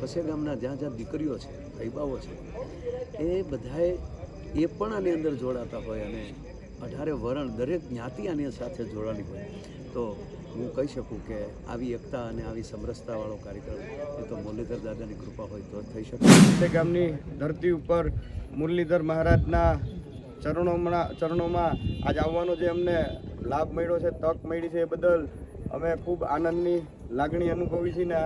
પસે ગામના જ્યાં જ્યાં દીકરીઓ છે, ભાઈબાઓ છે, એ બધાએ એ પણ આની અંદર જોડાતા હોય અને 18 વરણ દરેક જ્ઞાતિ આની સાથે જોડાણી હોય તો હું કહી શકું કે આવી એકતા અને આવી સમરસતાવાળો કાર્યક્રમ એ તો મુરલીધર દાદાની કૃપા હોય તો જ થઈ શકે. ગામની ધરતી ઉપર મુરલીધર મહારાજના ચરણોમાં આજ આવવાનો જે અમને લાભ મળ્યો છે, તક મળી છે, એ બદલ અમે ખૂબ આનંદની લાગણી અનુભવી છીએ ને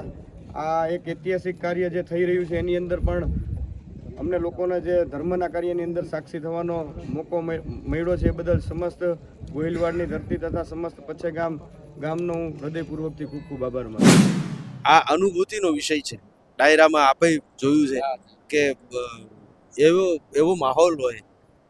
આ એક ઐતિહાસિક કાર્ય જે થઈ રહ્યું છે એની અંદર પણ અમને લોકોને જે ધર્મના કાર્યની અંદર સાક્ષી થવાનો મોકો મળ્યો છે એ બદલ સમસ્ત ગોહિલવાડની ધરતી તથા સમસ્ત પછે ગામનો હું હૃદયપૂર્વકથી ખૂબ ખૂબ આભાર માનું છું. આ અનુભૂતિનો વિષય છે. ડાયરામાં આપણે જોયું છે કે એવો માહોલ હોય,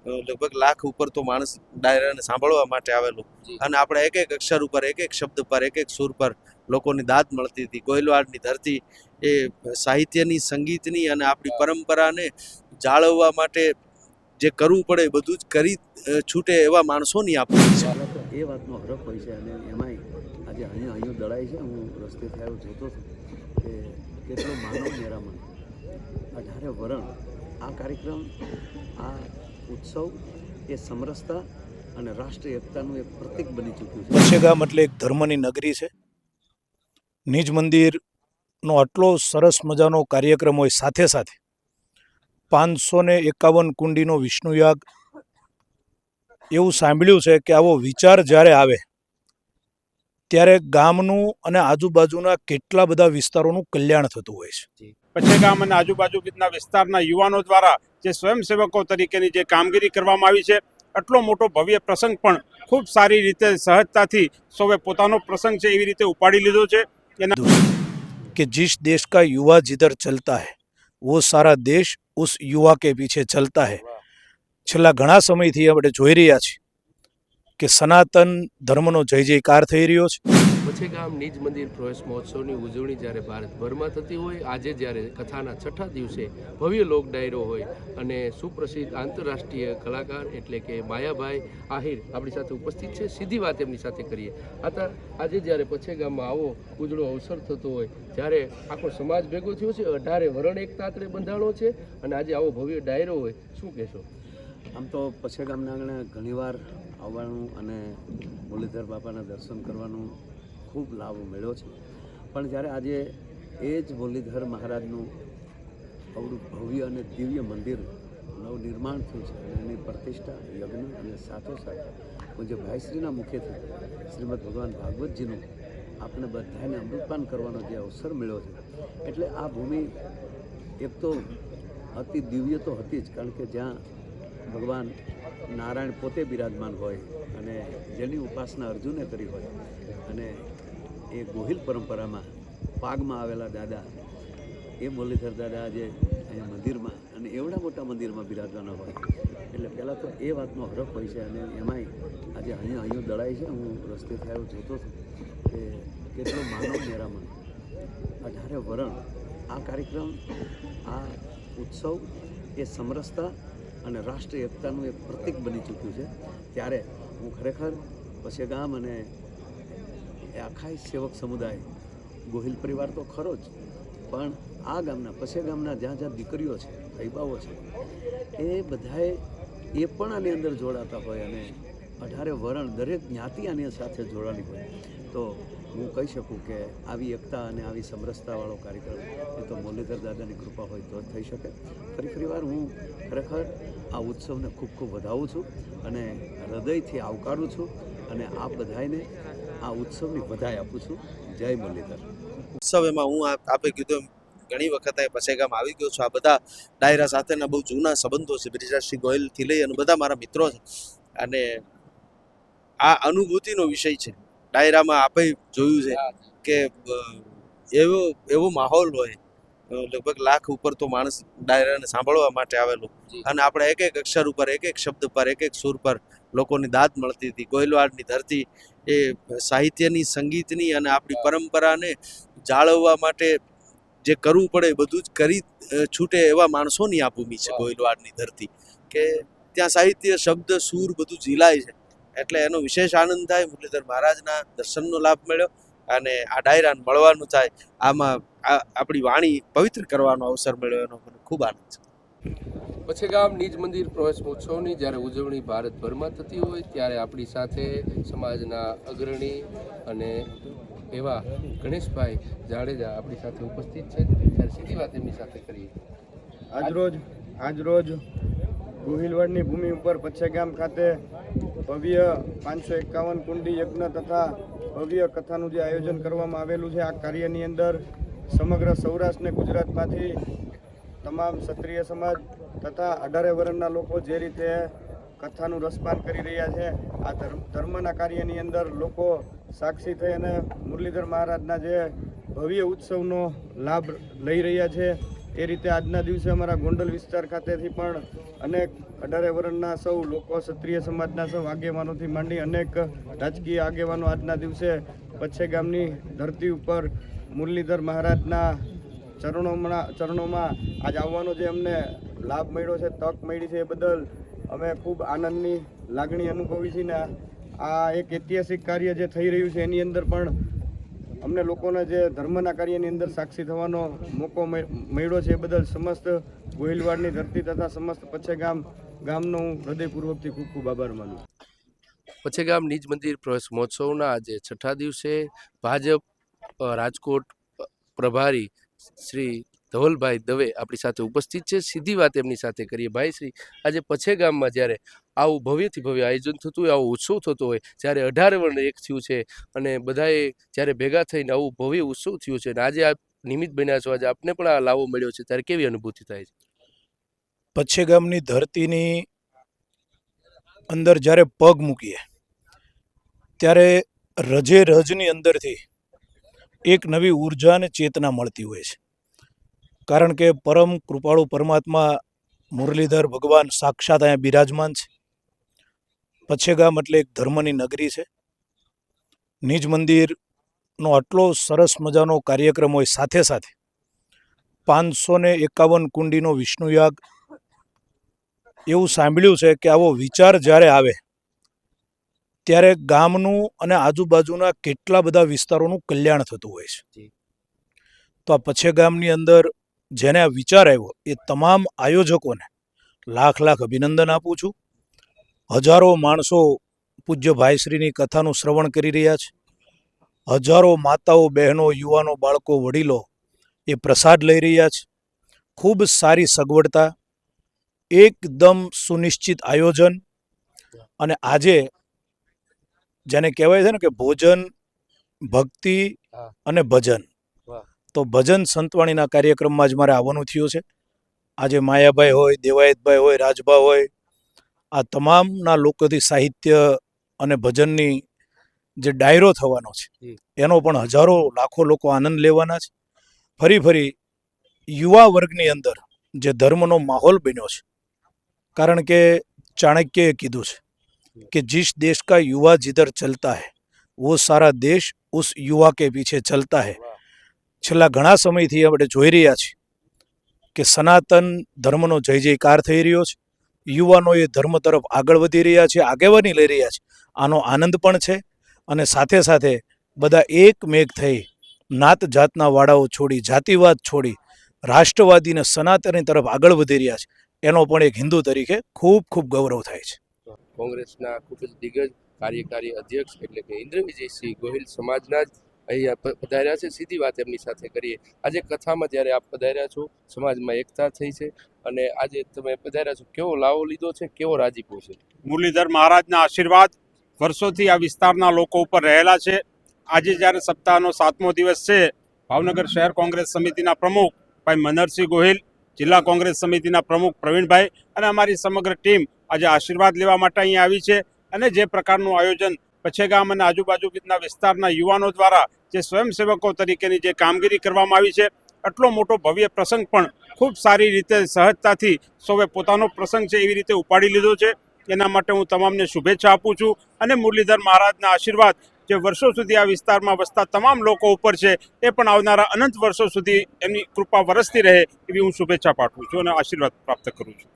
લગભગ લાખ ઉપર તો માણસ ડાયરાને સાંભળવા માટે આવેલો અને આપણે એક એક અક્ષર ઉપર, એક એક શબ્દ પર, એક એક સુર પર લોકોની દાદ મળતી હતી. ગોહિલવાડની ધરતી એ સાહિત્યની, સંગીતની અને આપણી પરંપરાને જાળવવા માટે જે કરવું પડે એ બધું જ કરી છૂટે એવા માણસોની આપણી છે. એ વાતનો હરખ હોય છે અને એમાંય આજે અહીંયા દળાય છે. હું રસ્તેથી આવ્યો જોતો હતો કે કેટલો માનવ મેરામણ, 18 વરણ આ કાર્યક્રમ, આ ઉત્સવ એ સમરસતા અને રાષ્ટ્રીય એકતાનું એક પ્રતીક બની ચૂક્યું છે. પછે ગામ એટલે એક ધર્મની નગરી છે. નિજ મંદિરનો આટલો સરસ મજાનો કાર્યક્રમ હોય, સાથે સાથે 551 કુંડીનો વિષ્ણુયાગ. એવું સાંભળ્યું છે કે આવો વિચાર જ્યારે આવે ત્યારે ગામનું અને આજુબાજુના કેટલા બધા વિસ્તારોનું કલ્યાણ થતું હોય છે. પછે ગામ અને આજુબાજુના વિસ્તારના યુવાનો દ્વારા જે સ્વયંસેવકો તરીકેની જે કામગીરી કરવામાં આવી છે, આટલો મોટો ભવ્ય પ્રસંગ પણ ખૂબ સારી રીતે સહજતાથી સૌએ પોતાનો પ્રસંગ છે એવી રીતે ઉપાડી લીધો છે. कि जिस देश का युवा जिधर चलता है वो सारा देश उस युवा के पीछे चलता है. છેલ્લા ઘણા સમયથી આપણે જોઈ રહ્યા છીએ કે સનાતન ધર્મનો જય જયકાર થઈ રહ્યો છે. પછે ગામ નિજ મંદિર પ્રવેશ મહોત્સવની ઉજવણી જ્યારે ભારતભરમાં થતી હોય, આજે જ્યારે કથાના 6ઠા દિવસે ભવ્ય લોક ડાયરો હોય અને સુપ્રસિદ્ધ આંતરરાષ્ટ્રીય કલાકાર એટલે કે માયાભાઈ આહિર આપણી સાથે ઉપસ્થિત છે. સીધી વાત એમની સાથે કરીએ. આજે જ્યારે પછે ગામમાં આવો ઉજળો અવસર થતો હોય, જ્યારે આખો સમાજ ભેગો થયો છે, 18 વરણ એક તાતરે બંધાણો છે અને આજે આવો ભવ્ય ડાયરો હોય, શું કહેશો? આમ તો પછે ગામના આંગણે ઘણીવાર આવવાનું અને મુરલીધર બાપાના દર્શન કરવાનું ખૂબ લાભ મળ્યો છે. પણ જ્યારે આજે એ જ મુરલીધર મહારાજનું અવળું ભવ્ય અને દિવ્ય મંદિર નવનિર્માણ થયું છે અને એની પ્રતિષ્ઠા, યજ્ઞ અને સાથોસાથ પૂજ્ય ભાઈશ્રીના મુખેથી શ્રીમદ ભગવાન ભાગવતજીનું આપણે બધાને અમૃતપાન કરવાનો જે અવસર મળ્યો છે, એટલે આ ભૂમિ એક તો અતિ દિવ્ય તો હતી જ, કારણ કે જ્યાં ભગવાન નારાયણ પોતે બિરાજમાન હોય અને જેની ઉપાસના અર્જુને કરી હોય અને એ ગોહિલ પરંપરામાં પાગમાં આવેલા દાદા, એ મુરલીધર દાદા આજે અહીંયા મંદિરમાં અને એવડા મોટા મંદિરમાં બિરાજવાના હોય, એટલે પહેલાં તો એ વાતનો હરખ હોય છે અને એમાંય આજે અહીંયા દળાય છે. હું રસ્તેથી આવ્યો જોતો હતો કે કેટલો માનવ મેરામણ, 18 વરણ આ કાર્યક્રમ, આ ઉત્સવ એ સમરસતા અને રાષ્ટ્રીય એકતાનું એક પ્રતીક બની ચૂક્યું છે. ત્યારે હું ખરેખર પછે ગામ અને એ આખા સેવક સમુદાય, ગોહિલ પરિવાર તો ખરો જ, પણ આ ગામના પછે ગામના જ્યાં જ્યાં દીકરીઓ છે, ભાઈબાઓ છે, એ બધાએ એ પણ આની અંદર જોડાતા હોય અને 18 વરણ દરેક જ્ઞાતિ આની સાથે જોડાણી હોય તો હું કહી શકું કે આવી એકતા અને આવી સમરસતાવાળો કાર્યક્રમ એ તો મુરલીધર દાદાની કૃપા હોય તો જ થઈ શકે. ફરી વાર હું ખરેખર આ ઉત્સવને ખૂબ ખૂબ વધાવું છું અને હૃદયથી આવકારું છું અને આપ બધાને આ ઉત્સવની વધાઈ આપું છું. જય મુરલીધર. ઉત્સવ એમાં હું આપે કીધું ઘણી વખત પછે ગામ આવી ગયો છું. આ બધા ડાયરા સાથેના બહુ જૂના સંબંધો છે. બ્રિજરાજસિંહ ગોહિલથી લઈ અને બધા મારા મિત્રો છે અને આ અનુભૂતિનો વિષય છે. ડાયરામાં આપણે જોયું છે કે એવો માહોલ હોય, લગભગ લાખ ઉપર તો માણસ ડાયરાને સાંભળવા માટે આવેલો અને આપણે એક એક અક્ષર ઉપર, એક એક શબ્દ પર, એક એક સુર પર લોકોની દાદ મળતી હતી. ગોહિલવાડની ધરતી એ સાહિત્યની, સંગીતની અને આપણી પરંપરાને જાળવવા માટે જે કરવું પડે એ બધું જ કરી છૂટે એવા માણસોની આ ભૂમિ છે ગોહિલવાડની ધરતી, કે ત્યાં સાહિત્ય, શબ્દ, સૂર બધું ઝીલાય છે. એટલે એનો વિશેષ આનંદ થાય. મુરલીધર મહારાજના દર્શનનો લાભ મળ્યો અને આ ડાયરાને મળવાનું થાય. આમાં આપણી વાણી પવિત્ર કરવાનો અવસર મળ્યો એનો મને ખૂબ આનંદ છે. પછેગામ નિજ મંદિર પ્રવેશ મહોત્સવની જ્યારે ઉજવણી ભારતભરમાં થતી હોય ત્યારે આપણી સાથે સમાજના અગ્રણી અને એવા ગણેશભાઈ જાડેજા આપણી સાથે ઉપસ્થિત છે. ત્યારે સીધી વાત એમની સાથે કરીએ. આજરોજ ગોહિલવાડની ભૂમિ ઉપર પછેગામ ખાતે ભવ્ય 551 કુંડી યજ્ઞ તથા ભવ્ય કથાનું જે આયોજન કરવામાં આવેલું છે. આ કાર્યની અંદર સમગ્ર સૌરાષ્ટ્ર અને ગુજરાતમાંથી તમામ ક્ષત્રિય સમાજ તથા 18 વર્ણના લોકો જે રીતે કથાનું રસપાન કરી રહ્યા છે, આ ધર્મના કાર્યની અંદર લોકો સાક્ષી થઈ અને મુરલીધર મહારાજના જે ભવ્ય ઉત્સવનો લાભ લઈ રહ્યા છે. એ રીતે આજના દિવસે અમારા ગોંડલ વિસ્તાર ખાતેથી પણ અનેક 18 વર્ણના સૌ લોકો, ક્ષત્રિય સમાજના સૌ આગેવાનોથી માંડી અનેક રાજકીય આગેવાનો આજના દિવસે પછેગામની ધરતી ઉપર મુરલીધર મહારાજના ચરણોમાં આજ આવવાનો જે અમને લાભ મળ્યો છે, તક મળી છે, એ બદલ અમે ખૂબ આનંદની લાગણી અનુભવી છીએ. ને આ એક ઐતિહાસિક કાર્ય જે થઈ રહ્યું છે એની અંદર પણ અમને લોકોને જે ધર્મના કાર્યની અંદર સાક્ષી થવાનો મોકો મળ્યો છે એ બદલ સમસ્ત ગોહિલવાડની ધરતી તથા સમસ્ત પછેગામ ગામનો હું હૃદયપૂર્વકથી ખૂબ ખૂબ આભાર માનું. પછેગામ નિજ મંદિર પ્રવેશ મહોત્સવના આજે 6થા દિવસે ભાજપ રાજકોટ પ્રભારી શ્રી ધવલભાઈ દવે આપણી સાથે ઉપસ્થિત છે. સીધી વાત એમની સાથે કરીએ. ભાઈ શ્રી, આજે પછેગામમાં જ્યારે આવું ભવ્યથી ભવ્ય આયોજન થતું હોય, આવો ઉત્સવ થતો હોય, જ્યારે 18 વર્ણ એક થયું છે અને બધાએ જ્યારે ભેગા થઈને આવું ભવ્ય ઉત્સવ થયું છે અને આજે આપ નિમિત્ત બન્યા છો, આજે આપને પણ આ લાવો મળ્યો છે, ત્યારે કેવી અનુભૂતિ થાય છે? પછેગામની ધરતીની અંદર જ્યારે પગ મૂકીએ ત્યારે રજે રજની અંદરથી એક નવી ઉર્જા અને ચેતના મળતી હોય છે. કારણ કે પરમ કૃપાળુ પરમાત્મા મુરલીધર ભગવાન સાક્ષાત અહીંયા બિરાજમાન છે. પછેગામ એટલે એક ધર્મની નગરી છે. નિજ મંદિરનો આટલો સરસ મજાનો કાર્યક્રમ હોય, સાથે સાથે 551 કુંડીનો વિષ્ણુયાગ. એવું સાંભળ્યું છે કે આવો વિચાર જ્યારે આવે ત્યારે ગામનું અને આજુબાજુના કેટલા બધા વિસ્તારોનું કલ્યાણ થતું હોય છે. તો આ પછેગામની અંદર જેને આ વિચાર આવ્યો એ તમામ આયોજકોને લાખ લાખ અભિનંદન આપું છું. હજારો માણસો પૂજ્ય ભાઈશ્રીની કથાનું શ્રવણ કરી રહ્યા છે. હજારો માતાઓ, બહેનો, યુવાનો, બાળકો, વડીલો એ પ્રસાદ લઈ રહ્યા છે. ખૂબ સારી સગવડતા, એકદમ સુનિશ્ચિત આયોજન. અને આજે જેને કહેવાય છે ને કે ભોજન, ભક્તિ અને ભજન, તો ભજન સંતવાણીના કાર્યક્રમમાં જ મારે આવવાનું થયું છે. આજે માયાભાઈ હોય, દેવાયતભાઈ હોય, રાજભા હોય, આ તમામના લોકોથી સાહિત્ય અને ભજનની જે ડાયરો થવાનો છે એનો પણ હજારો લાખો લોકો આનંદ લેવાના છે. ફરી યુવા વર્ગની અંદર જે ધર્મનો માહોલ બન્યો છે. કારણ કે ચાણક્યએ કીધું છે कि जिस देश का युवा जिधर चलता है वो सारा देश उस युवा के पीछे चलता है. છેલ્લા ઘણા સમયથી આપણે જોઈ રહ્યા છીએ કે સનાતન ધર્મનો જય જયકાર થઈ રહ્યો છે. યુવાનો એ ધર્મ તરફ આગળ વધી રહ્યા છે, આગેવાની લઈ રહ્યા છે. આનો આનંદ પણ છે. અને સાથે સાથે બધા એકમેક થઈ નાત જાતના વાડાઓ છોડી, જાતિવાદ છોડી રાષ્ટ્રવાદીને સનાતની તરફ આગળ વધી રહ્યા છે. એનો પણ એક હિન્દુ તરીકે ખૂબ ખૂબ ગૌરવ થાય છે. કોંગ્રેસના ખૂબ જ દિગ્ગજ કાર્યકારી અધ્યક્ષ એટલે કે ઇન્દ્ર વિજયસિંહ ગોહિલ સમાજના જ અહીંયા પધાર્યા છે. સીધી વાત એમની સાથે કરીએ. આજે કથામાં જ્યારે આપ પધાર્યા છો, સમાજમાં એકતા થઈ છે અને આજે તમે પધાર્યા છો, કેવો લાવો લીધો છે, કેવો રાજીપો છે? મુરલીધર મહારાજના આશીર્વાદ વર્ષોથી આ વિસ્તારના લોકો ઉપર રહેલા છે. આજે જ્યારે સપ્તાહનો 7મો દિવસ છે, ભાવનગર શહેર કોંગ્રેસ સમિતિના પ્રમુખ ભાઈ મનહરસિંહ ગોહિલ, જિલ્લા કોંગ્રેસ સમિતિના પ્રમુખ પ્રવીણભાઈ અને અમારી સમગ્ર ટીમ આજે આશીર્વાદ લેવા માટે અહીંયા આવી છે. અને જે પ્રકારનું આયોજન પછેગામ અને આજુબાજુના વિસ્તારના યુવાનો દ્વારા જે સ્વયંસેવકો તરીકેની જે કામગીરી કરવામાં આવી છે, આટલો મોટો ભવ્ય પ્રસંગ પણ ખૂબ સારી રીતે સહજતાથી સૌએ પોતાનો પ્રસંગ છે એવી રીતે ઉપાડી લીધો છે. એના માટે હું તમામને શુભેચ્છા આપું છું. અને મુરલીધર મહારાજના આશીર્વાદ જે વર્ષો સુધી આ વિસ્તારમાં વસતા તમામ લોકો ઉપર છે એ પણ આવનારા અનંત વર્ષો સુધી એમની કૃપા વરસતી રહે એવી હું શુભેચ્છા પાઠવું છું અને આશીર્વાદ પ્રાપ્ત કરું છું.